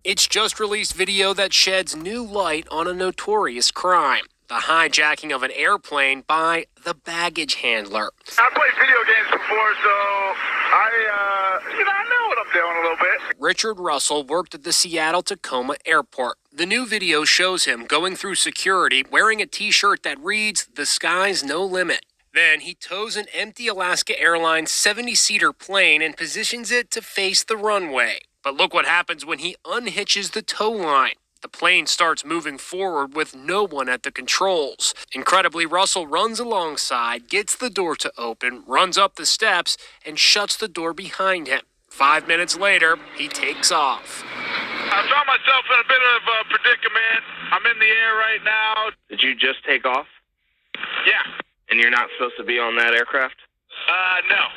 It's just released video that sheds new light on a notorious crime. The hijacking of an airplane by the baggage handler. I played video games before, so I know what I'm doing a little bit. Richard Russell worked at the Seattle-Tacoma airport. The new video shows him going through security wearing a t-shirt that reads, "The sky's no limit." Then he tows an empty Alaska Airlines 70-seater plane and positions it to face the runway. But look what happens when he unhitches the tow line. The plane starts moving forward with no one at the controls. Incredibly, Russell runs alongside, gets the door to open, runs up the steps, and shuts the door behind him. 5 minutes later, he takes off. I found myself in a bit of a predicament. I'm in the air right now. Did you just take off? Yeah. And you're not supposed to be on that aircraft? No.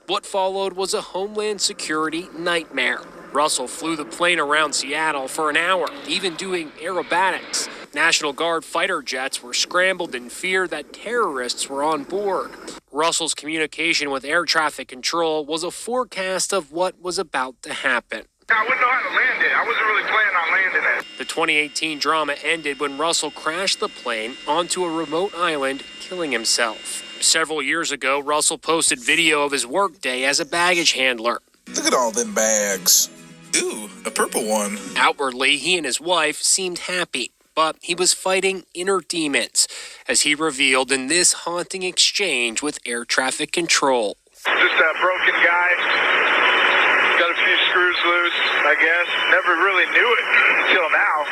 What followed was a Homeland Security nightmare. Russell flew the plane around Seattle for an hour, even doing aerobatics. National Guard fighter jets were scrambled in fear that terrorists were on board. Russell's communication with air traffic control was a forecast of what was about to happen. I wouldn't know how to land it. I wasn't really planning on landing it. The 2018 drama ended when Russell crashed the plane onto a remote island, killing himself. Several years ago, Russell posted video of his workday as a baggage handler. Look at all them bags. Ooh, a purple one. Outwardly, he and his wife seemed happy, but he was fighting inner demons, as he revealed in this haunting exchange with air traffic control. Just a broken guy. Got a few screws loose, I guess. Never really knew it until now.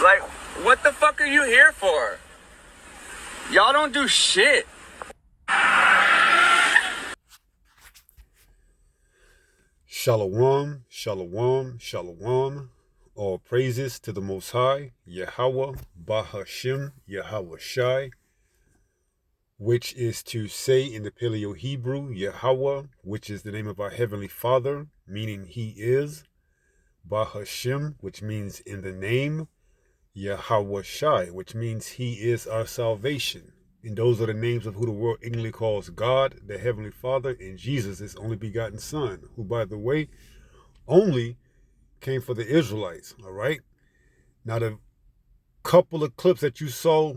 Like, what the fuck are you here for? Y'all don't do shit. Shalom, shalom, shalom. All praises to the Most High, Yahweh, Bahashem, Yahweh Shai, which is to say in the Paleo Hebrew, Yahweh, which is the name of our Heavenly Father, meaning He is, Bahashem, which means in the name, Yahweh Shai, which means He is our salvation. And those are the names of who the world ignorantly calls God, the Heavenly Father, and Jesus, His only begotten Son, who, by the way, only came for the Israelites, all right? Now, the couple of clips that you saw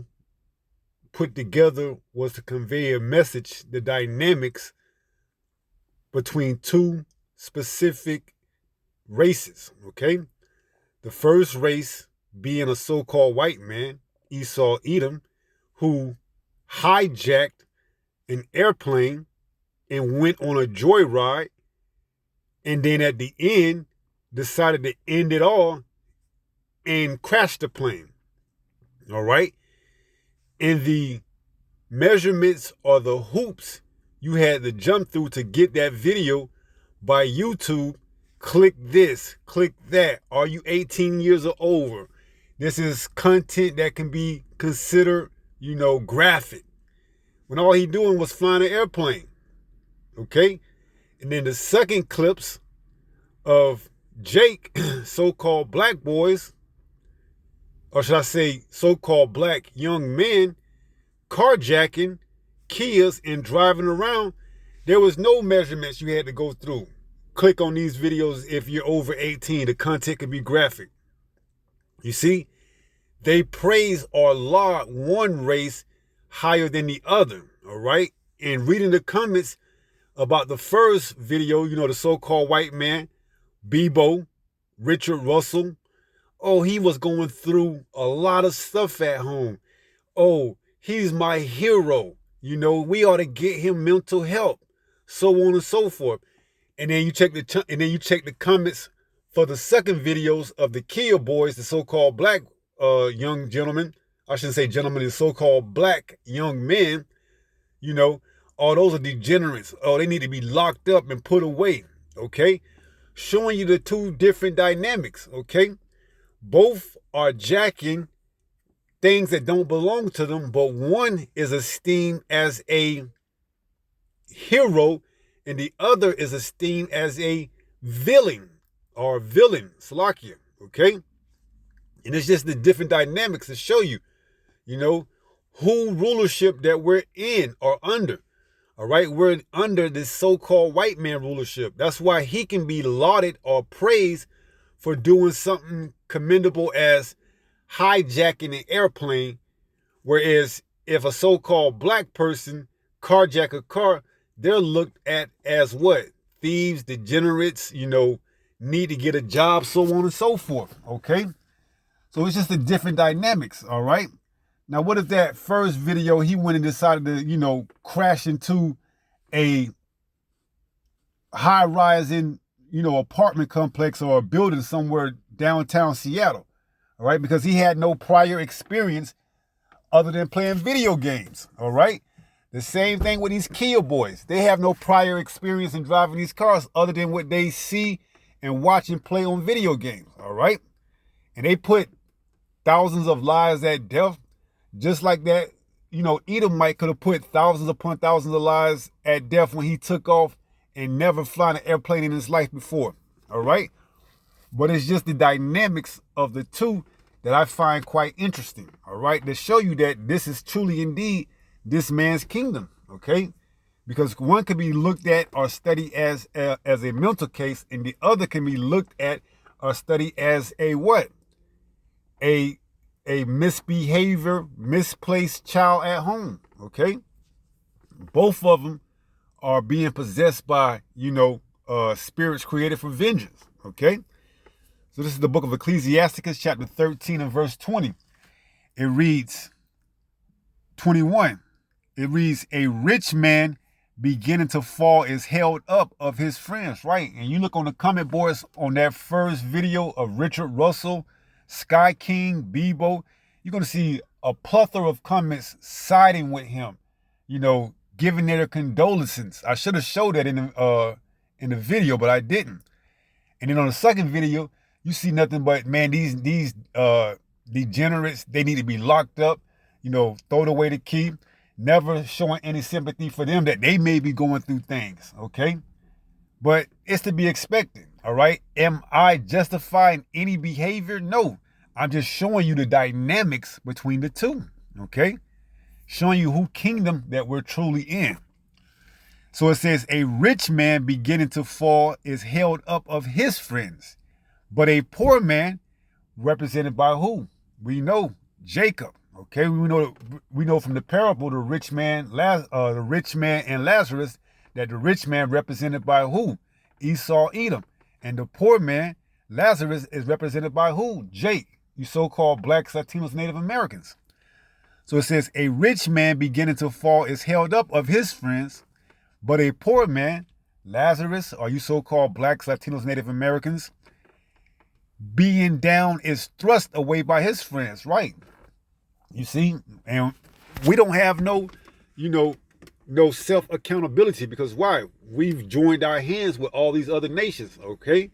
put together was to convey a message, the dynamics between two specific races, okay? The first race being a so-called white man, Esau Edom, who hijacked an airplane and went on a joyride, and then at the end decided to end it all and crashed the plane. All right? And the measurements or the hoops you had to jump through to get that video by YouTube, click this, click that. Are you 18 years or over? This is content that can be considered, graphic. When all he doing was flying an airplane. Okay? And then the second clips of Jake, so-called black boys, or should I say so-called black young men, carjacking Kias and driving around, there was no measurements you had to go through. Click on these videos if you're over 18. The content can be graphic. You see, they praise or laud one race higher than the other, all right? And reading the comments about the first video, the so-called white man, Bebo, Richard Russell, oh, he was going through a lot of stuff at home. Oh, he's my hero. We ought to get him mental help. so on and so forth. And then you check the comments for the second videos of the Kia boys, the so-called black young gentlemen. I shouldn't say gentlemen, the so-called black young men. You know, all those are degenerates. Oh, they need to be locked up and put away. Okay, showing you the two different dynamics. Okay, both are jacking things that don't belong to them, but one is esteemed as a hero and the other is esteemed as a villain or villain, Salakia, okay? And it's just the different dynamics to show you, you know, who rulership that we're in or under, all right? We're under this so-called white man rulership. That's why he can be lauded or praised for doing something commendable as hijacking an airplane, whereas if a so-called black person carjack a car, they're looked at as what? Thieves, degenerates, you know, need to get a job, so on and so forth, okay? So it's just the different dynamics, all right? Now, what if that first video, he went and decided to, you know, crash into a high-rise in, you know, apartment complex or a building somewhere downtown Seattle, all right? Because he had no prior experience other than playing video games, all right? The same thing with these Kia boys. They have no prior experience in driving these cars other than what they see and watch and play on video games, all right? And they put thousands of lives at death, just like that, you know, Edomite could have put thousands upon thousands of lives at death when he took off and never flying an airplane in his life before, all right? But it's just the dynamics of the two that I find quite interesting, all right? To show you that this is truly indeed this man's kingdom, okay? Because one can be looked at or studied as a mental case, and the other can be looked at or studied as a what? A misbehavior, misplaced child at home, okay? Both of them are being possessed by, you know, spirits created for vengeance, okay? So this is the book of Ecclesiasticus, chapter 13 and verse 20. It reads, 21, it reads, a rich man beginning to fall is held up of his friends, right? And you look on the comment boards on that first video of Richard Russell, Sky King, Bebo, you're going to see a plethora of comments siding with him, you know, giving their condolences. I should have showed that in the video, but I didn't. And then on the second video, you see nothing but, man, these degenerates, they need to be locked up, you know, throw away the key, never showing any sympathy for them that they may be going through things, okay? But it's to be expected, all right? Am I justifying any behavior? No. I'm just showing you the dynamics between the two, okay? Showing you who kingdom that we're truly in. So it says, a rich man beginning to fall is held up of his friends, but a poor man represented by who? We know Jacob, okay? We know from the parable, the rich man and Lazarus, that the rich man represented by who? Esau, Edom. And the poor man, Lazarus, is represented by who? Jake, you so-called blacks, Latinos, Native Americans. So it says, a rich man beginning to fall is held up of his friends, but a poor man, Lazarus, or you so-called blacks, Latinos, Native Americans, being down is thrust away by his friends, right? You see, and we don't have no self-accountability, because why? We've joined our hands with all these other nations, okay?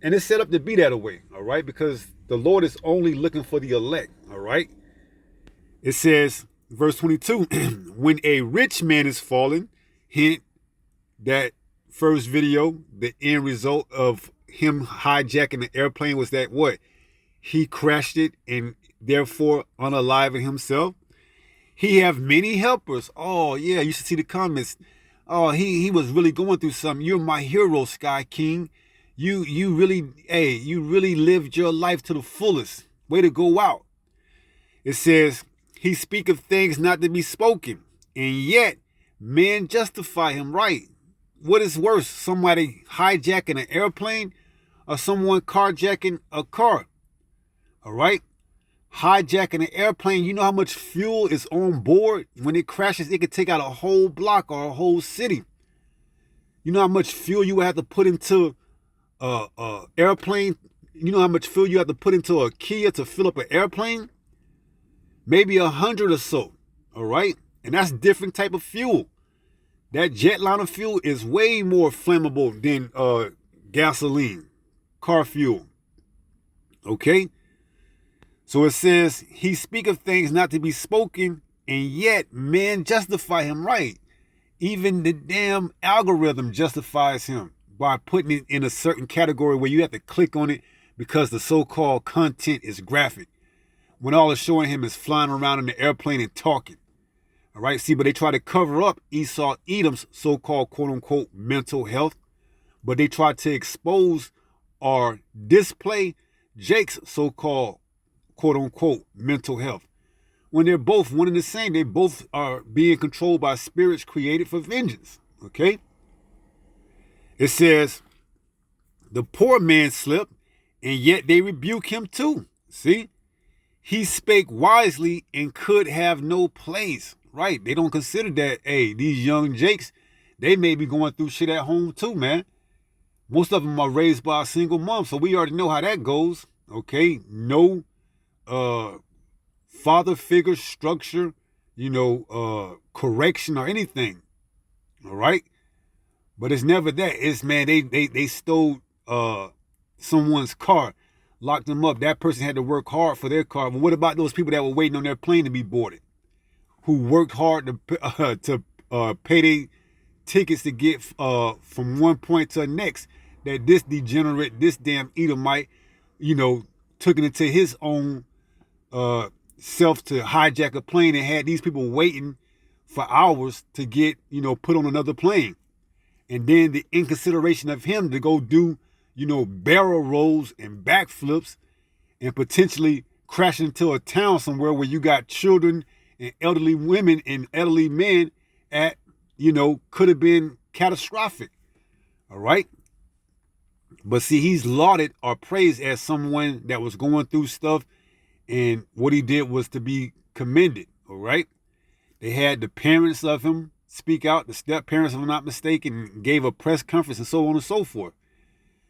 And it's set up to be that way, all right? Because the Lord is only looking for the elect, all right? It says, verse 22, when a rich man is fallen, hint, that first video, the end result of him hijacking the airplane was that what? He crashed it and therefore unaliving himself. He have many helpers. Oh, yeah, you should see the comments. Oh, he was really going through something. You're my hero, Sky King. You really lived your life to the fullest. Way to go out. It says, he speaketh things not to be spoken, and yet men justify him, right? What is worse, somebody hijacking an airplane or someone carjacking a car? All right? Hijacking an airplane, you know how much fuel is on board? When it crashes, it could take out a whole block or a whole city. You know how much fuel you have to put into airplane? You know how much fuel you have to put into a Kia to fill up an airplane? Maybe 100 or so, all right? And that's different type of fuel. That jetliner fuel is way more flammable than gasoline, car fuel, okay? So it says, he speaketh things not to be spoken, and yet men justify him, right? Even the damn algorithm justifies him by putting it in a certain category where you have to click on it because the so-called content is graphic. When all it's showing him is flying around in the airplane and talking. All right, see, but they try to cover up Esau Edom's so-called quote-unquote mental health, but they try to expose or display Jake's so-called quote-unquote mental health. When they're both one and the same, they both are being controlled by spirits created for vengeance, okay? It says, the poor man slipped, and yet they rebuke him too. See? He spake wisely and could have no place. Right? They don't consider that, hey, these young Jakes, they may be going through shit at home too, man. Most of them are raised by a single mom, so we already know how that goes, okay? No father figure structure, correction or anything, all right? But it's never that. It's, man, they stole someone's car, locked them up. That person had to work hard for their car. But what about those people that were waiting on their plane to be boarded, who worked hard to pay their tickets to get from one point to the next, that this degenerate, this damn Edomite, took it into his own self to hijack a plane and had these people waiting for hours to get, put on another plane. And then the inconsideration of him to go do, barrel rolls and backflips and potentially crash into a town somewhere where you got children and elderly women and elderly men at, could have been catastrophic. All right. But see, he's lauded or praised as someone that was going through stuff, and what he did was to be commended. All right. They had the parents of him speak out, the step parents, if I'm not mistaken, and gave a press conference and so on and so forth.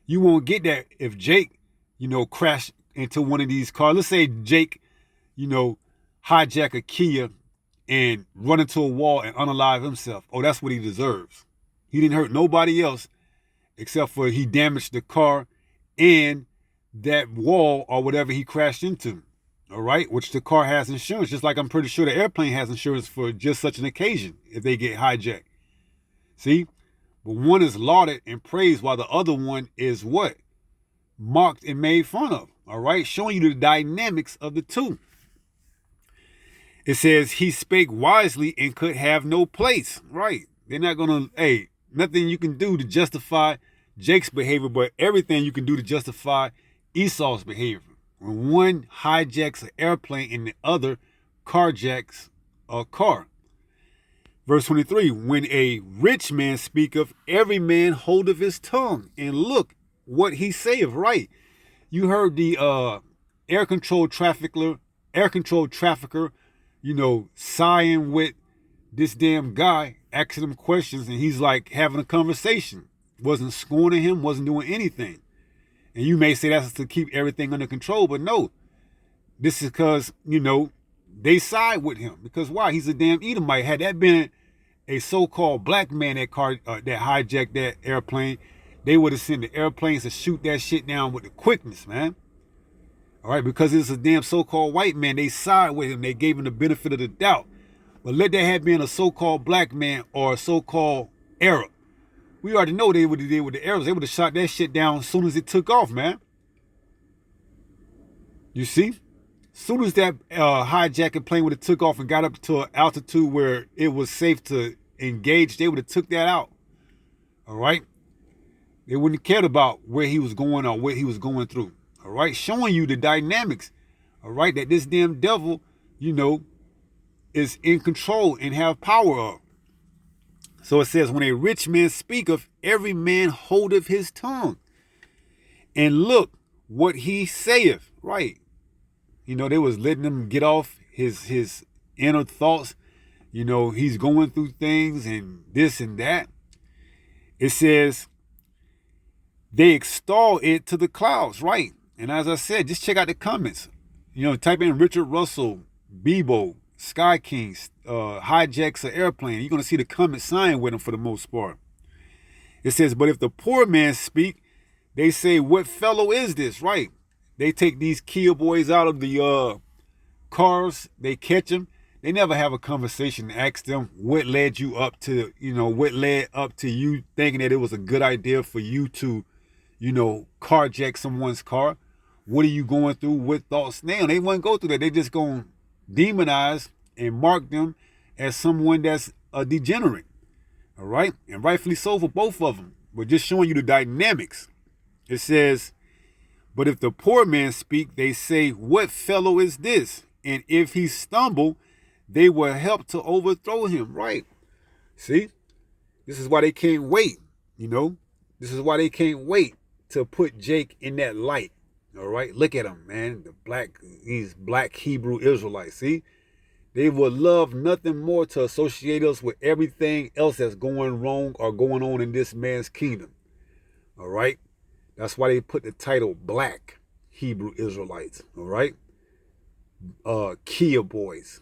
You won't get that if Jake, crashed into one of these cars. Let's say Jake, hijack a Kia and run into a wall and unalive himself. Oh, that's what he deserves. He didn't hurt nobody else except for he damaged the car and that wall or whatever he crashed into. All right, which the car has insurance, just like I'm pretty sure the airplane has insurance for just such an occasion if they get hijacked. See? But one is lauded and praised while the other one is what? Mocked and made fun of. All right, showing you the dynamics of the two. It says he spake wisely and could have no place. Right. They're not going to, nothing you can do to justify Jake's behavior, but everything you can do to justify Esau's behavior. When one hijacks an airplane and the other carjacks a car. Verse 23, when a rich man speaketh, every man holdeth his tongue, and look what he saith, right? You heard the air control trafficker, sighing with this damn guy, asking him questions, and he's like having a conversation. Wasn't scorning him, wasn't doing anything. And you may say that's to keep everything under control, but no. This is because, they side with him. Because why? He's a damn Edomite. Had that been a so-called black man that hijacked that airplane, they would have sent the airplanes to shoot that shit down with the quickness, man. All right, because it's a damn so-called white man, they side with him. They gave him the benefit of the doubt. But let that have been a so-called black man or a so-called Arab. We already know they would have did with the Arabs. They would have shot that shit down as soon as it took off, man. You see? As soon as that hijacking plane would have took off and got up to an altitude where it was safe to engage, they would have took that out. All right? They wouldn't have cared about where he was going or what he was going through. All right? Showing you the dynamics. All right? That this damn devil, is in control and have power of. So it says, when a rich man speaketh, every man holdeth his tongue. And look what he saith. Right. They was letting him get off his inner thoughts. He's going through things and this and that. It says, they extol it to the clouds, right? And as I said, just check out the comments. Type in Richard Russell, Bebo, Sky Kings, hijacks an airplane. You're going to see the comments sign with them for the most part. It says, but if the poor man speak, they say, what fellow is this, right? They take these Kia boys out of the cars, they catch them. They never have a conversation and ask them what led you up to, what led up to you thinking that it was a good idea for you to, carjack someone's car. What are you going through? What thoughts? Now, they wouldn't go through that. They just going to demonize and mark them as someone that's a degenerate. All right? And rightfully so for both of them. But just showing you the dynamics. It says, but if the poor man speak, they say, what fellow is this? And if he stumble, they will help to overthrow him. Right? See? This is why they can't wait. This is why they can't wait to put Jake in that light. All right? Look at him, man. These black Hebrew Israelites. See? They would love nothing more to associate us with everything else that's going wrong or going on in this man's kingdom. All right? That's why they put the title Black Hebrew Israelites. All right? Kia boys.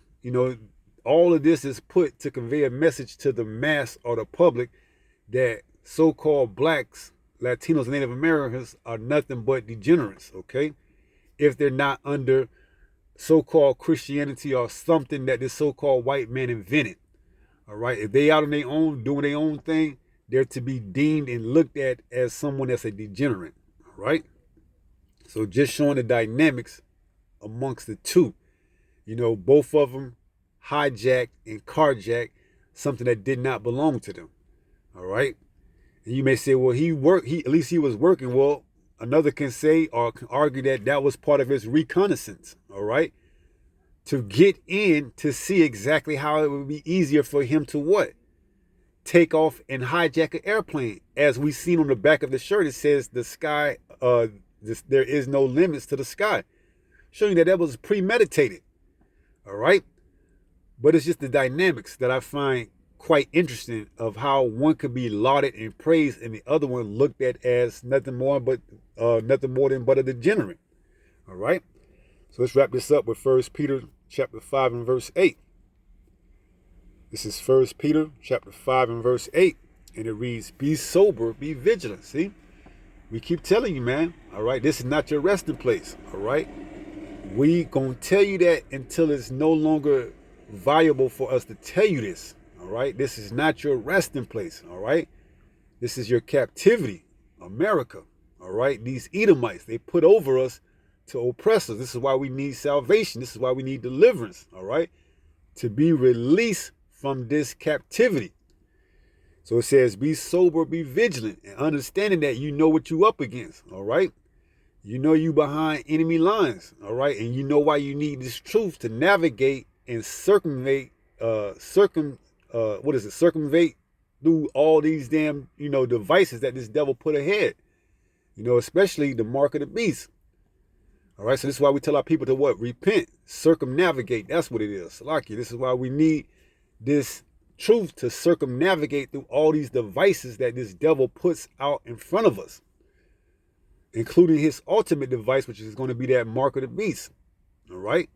All of this is put to convey a message to the mass or the public that so-called blacks, Latinos, and Native Americans are nothing but degenerates, okay? If they're not under so-called Christianity or something that this so-called white man invented, all right? If they out on their own, doing their own thing, they're to be deemed and looked at as someone that's a degenerate, all right? So just showing the dynamics amongst the two. Both of them hijacked and carjacked something that did not belong to them, all right? And you may say, well, at least he was working. Well, another can say or can argue that was part of his reconnaissance, all right? To get in to see exactly how it would be easier for him to what? Take off and hijack an airplane. As we seen on the back of the shirt, it says the sky, there is no limits to the sky. Showing that was premeditated, all right? But it's just the dynamics that I find quite interesting of how one could be lauded and praised and the other one looked at as nothing more than a degenerate. All right. So let's wrap this up with 1 Peter chapter 5 and verse 8. This is 1 Peter chapter 5 and verse 8. And it reads, be sober, be vigilant. See, we keep telling you, man. All right. This is not your resting place. All right. We gonna tell you that until it's no longer viable for us to tell you this. All right. This is not your resting place. All right. This is your captivity, America. All right. These Edomites, they put over us to oppress us. This is why we need salvation. This is why we need deliverance. All right. To be released from this captivity. So it says, be sober, be vigilant, and understanding that you know what you up against. All right. You know you behind enemy lines. All right. And you know why you need this truth to navigate and circumvent through all these damn, devices that this devil put ahead, especially the mark of the beast. All right. So this is why we tell our people to what? Repent, circumnavigate. That's what it is. Salaki. This is why we need this truth to circumnavigate through all these devices that this devil puts out in front of us, including his ultimate device, which is going to be that mark of the beast. All right.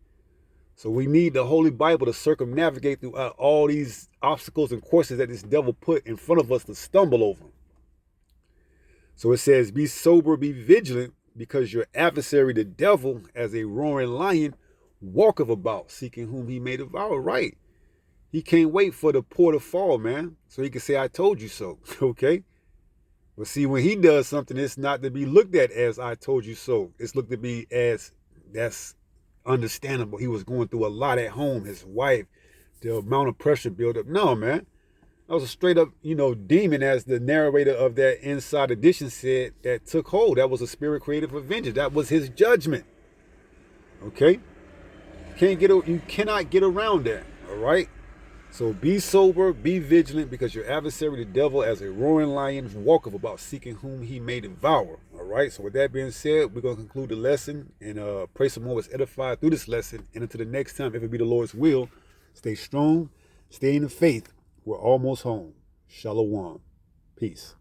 So we need the Holy Bible to circumnavigate through all these obstacles and courses that this devil put in front of us to stumble over. So it says, be sober, be vigilant, because your adversary, the devil, as a roaring lion, walketh about, seeking whom he may devour. Right. He can't wait for the poor to fall, man, so he can say, I told you so. Okay. But see, when he does something, it's not to be looked at as I told you so. It's looked to be as that's understandable. He was going through a lot at home, his wife, the amount of pressure built up. No, man. That was a straight up, demon, as the narrator of that Inside Edition said, that took hold. That was a spirit created for vengeance. That was his judgment. Okay? You cannot get around that. All right? So be sober, be vigilant, because your adversary, the devil, as a roaring lion, walketh about, seeking whom he may devour. All right. So with that being said, we're going to conclude the lesson and pray some more was edified through this lesson. And until the next time, if it be the Lord's will, stay strong, stay in the faith. We're almost home. Shalom. Peace.